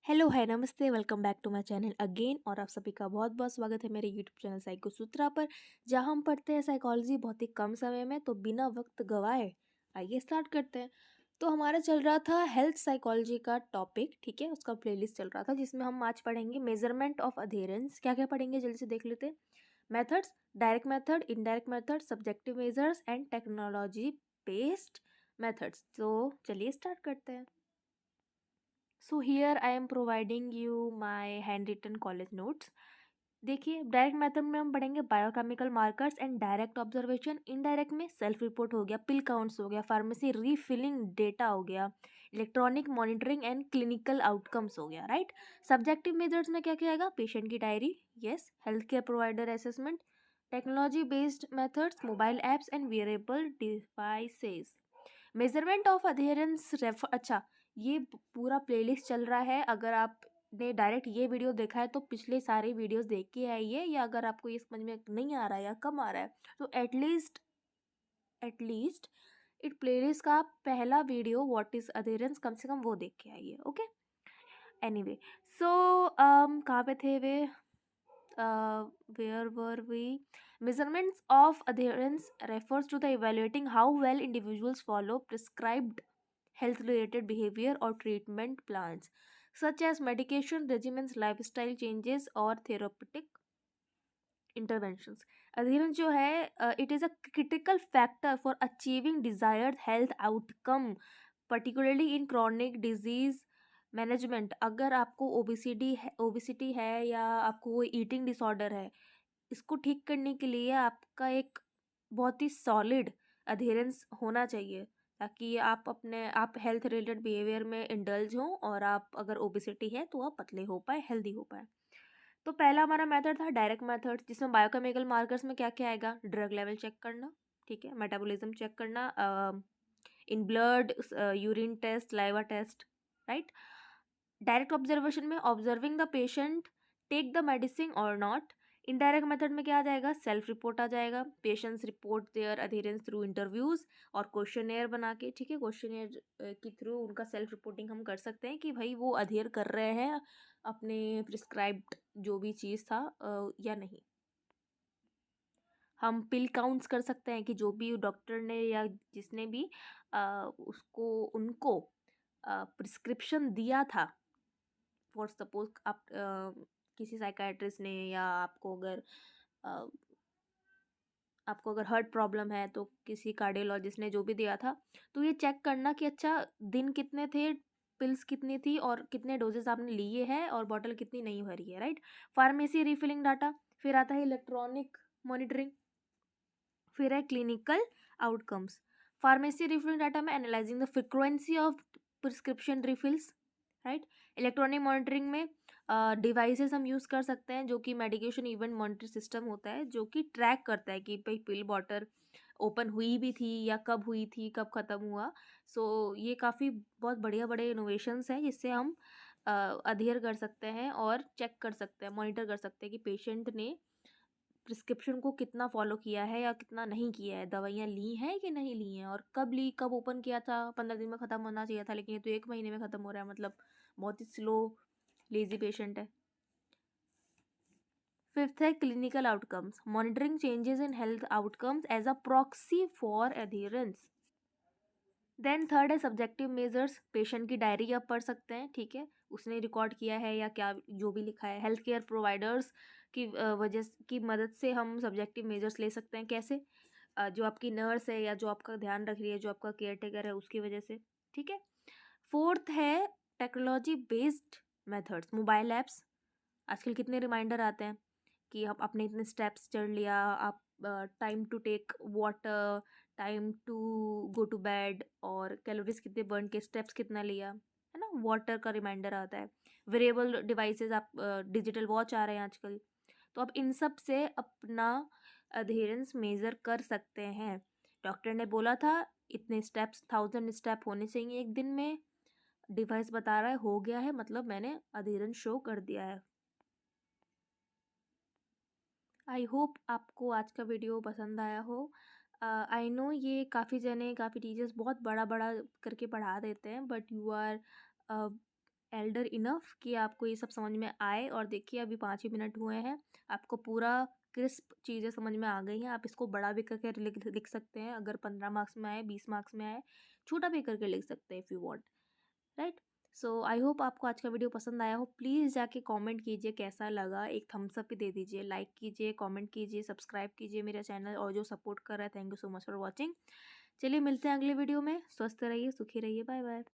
Hello, hi, नमस्ते, welcome back to my channel again. और आप सभी का बहुत बहुत स्वागत है मेरे यूट्यूब चैनल साइको सूत्रा पर, जहां हम पढ़ते हैं साइकोलॉजी बहुत ही कम समय में। तो बिना वक्त गवाए आइए स्टार्ट करते हैं। तो हमारा चल रहा था हेल्थ साइकोलॉजी का टॉपिक, ठीक है, उसका प्लेलिस्ट चल रहा था जिसमें हम आज पढ़ेंगे मेजरमेंट ऑफ अधेरेंस। क्या क्या पढ़ेंगे जल्दी से देख लेते हैं। Methods, direct method, indirect method, subjective measures and technology based methods. तो चलिए स्टार्ट करते हैं। So here I am providing you my handwritten college notes. देखिए, डायरेक्ट मेथड में हम पढ़ेंगे biochemical markers and direct observation. इनडायरेक्ट में सेल्फ रिपोर्ट हो गया, पिल काउंट्स हो गया, फार्मेसी रीफिलिंग डेटा हो गया, electronic monitoring and clinical outcomes हो गया, राइट। सब्जेक्टिव मेजर्स में क्या क्या आएगा? पेशेंट की diary, yes, health care provider assessment, technology based methods, mobile apps and wearable devices. Measurement of adherence refer, अच्छा, ये पूरा प्लेलिस्ट चल रहा है। अगर आपने डायरेक्ट ये वीडियो देखा है तो पिछले सारे वीडियोस देख के आइए, या अगर आपको ये समझ में नहीं आ रहा है या कम आ रहा है तो एटलीस्ट इट प्लेलिस्ट का पहला वीडियो व्हाट इज अधेरेंस कम से कम वो देख के आइए, ओके। एनीवे, सो कहाँ पे थे वे? Where were we? Measurements of adherence refers to the evaluating how well individuals follow prescribed health related behavior or treatment plans, such as medication regimens, lifestyle changes, or therapeutic interventions. Adherence जो है, it is a critical factor for achieving desired health outcome, particularly in chronic disease management. अगर आपको obesity है या आपको कोई eating disorder है, इसको ठीक करने के लिए आपका एक बहुत ही सॉलिड अधेरेंस होना चाहिए, ताकि आप हेल्थ रिलेटेड बिहेवियर में इंडल्ज हों, और आप अगर ओबिसिटी है तो आप पतले हो पाए, हेल्दी हो पाए। तो पहला हमारा मेथड था डायरेक्ट मेथड, जिसमें बायोकेमिकल मार्कर्स में क्या क्या आएगा? ड्रग लेवल चेक करना, ठीक है, मेटाबॉलिज्म चेक करना, in blood, urine test, liver test, right. Direct observation में observing the patient take the medicine or not. Indirect method में क्या आ जाएगा? सेल्फ रिपोर्ट आ जाएगा, patients report their adherence through interviews और क्वेश्चनेयर बना के, ठीक है, क्वेश्चनेयर के थ्रू उनका सेल्फ रिपोर्टिंग हम कर सकते हैं कि भाई वो अधेर कर रहे हैं अपने प्रिस्क्राइब्ड जो भी चीज़ था या नहीं। हम पिल काउंट्स कर सकते हैं कि जो भी डॉक्टर ने या जिसने भी उसको उनको प्रिस्क्रिप्शन दिया था, फॉर सपोज आप किसी साइकाइट्रिस्ट ने, या अ, आपको अगर हार्ट प्रॉब्लम है तो किसी कार्डियोलॉजिस्ट ने जो भी दिया था, तो ये चेक करना कि अच्छा दिन कितने थे, पिल्स कितनी थी और कितने डोजेस आपने लिए हैं और बॉटल कितनी नहीं भरी है, राइट। फार्मेसी रिफिलिंग डाटा, फिर आता है इलेक्ट्रॉनिक मॉनिटरिंग, फिर है clinical outcomes. Pharmacy refilling data में analysing the frequency of prescription refills, right. Electronic monitoring में डिवाइसेस हम यूज़ कर सकते हैं, जो कि मेडिकेशन इवेंट मॉनिटर सिस्टम होता है, जो कि ट्रैक करता है कि भाई पिल बॉटल ओपन हुई भी थी या कब हुई थी, कब ख़त्म हुआ। सो ये काफ़ी बहुत बढ़िया बड़े इनोवेशंस हैं, जिससे हम अध्ययन कर सकते हैं और चेक कर सकते हैं, मॉनिटर कर सकते हैं कि पेशेंट ने प्रिस्क्रिप्शन को कितना फॉलो किया है या कितना नहीं किया है, दवाइयाँ ली हैं कि नहीं ली हैं, और कब ली, कब ओपन किया था। 15 दिन में ख़त्म होना चाहिए था, लेकिन ये तो 1 महीने में ख़त्म हो रहा है, मतलब बहुत ही स्लो लेजी पेशेंट है। फिफ्थ है clinical outcomes, monitoring changes in health outcomes as a proxy for adherence. Then third है सब्जेक्टिव मेजर्स, पेशेंट की डायरी आप पढ़ सकते हैं, ठीक है, उसने रिकॉर्ड किया है या क्या जो भी लिखा है। हेल्थ केयर प्रोवाइडर्स की की मदद से हम सब्जेक्टिव मेजर्स ले सकते हैं। कैसे? जो आपकी नर्स है या जो आपका ध्यान रख रही है, जो आपका केयर टेकर है, उसकी वजह से, ठीक है। फोर्थ है technology based methods, mobile apps. आजकल कितने रिमाइंडर आते हैं कि हम अपने इतने स्टेप्स चढ़ लिया, आप time to take water, time to go to bed, और कैलोरीज कितने बर्न के, स्टेप्स कितना लिया, है ना, वाटर का रिमाइंडर आता है। वेरिएबल डिवाइसेस, आप डिजिटल वॉच आ रहे हैं आजकल, तो आप इन सब से अपना अधेरेंस मेजर कर सकते हैं। डॉक्टर ने बोला था इतने स्टेप्स, 1000 स्टेप होने चाहिए एक दिन में, डिवाइस बता रहा है हो गया है, मतलब मैंने अधेरेंस शो कर दिया है। आई होप आपको आज का वीडियो पसंद आया हो। आई नो ये काफ़ी टीचर्स बहुत बड़ा बड़ा करके पढ़ा देते हैं, but you are elder enough कि आपको ये सब समझ में आए। और देखिए अभी 5 ही मिनट हुए हैं, आपको पूरा क्रिस्प चीज़ें समझ में आ गई हैं। आप इसको बड़ा भी करके लिख सकते हैं, अगर 15 मार्क्स में आए, 20 मार्क्स में आए, छोटा भी करके लिख सकते हैं if you want, right. So I hope आपको आज का वीडियो पसंद आया हो। प्लीज़ जाके कमेंट कीजिए कैसा लगा, एक थम्स अप भी दे दीजिए, लाइक कीजिए, कमेंट कीजिए, सब्सक्राइब कीजिए मेरा चैनल, और जो सपोर्ट कर रहा है thank you so much for watching. चलिए मिलते हैं अगले वीडियो में। स्वस्थ रहिए, सुखी रहिए, बाय बाय।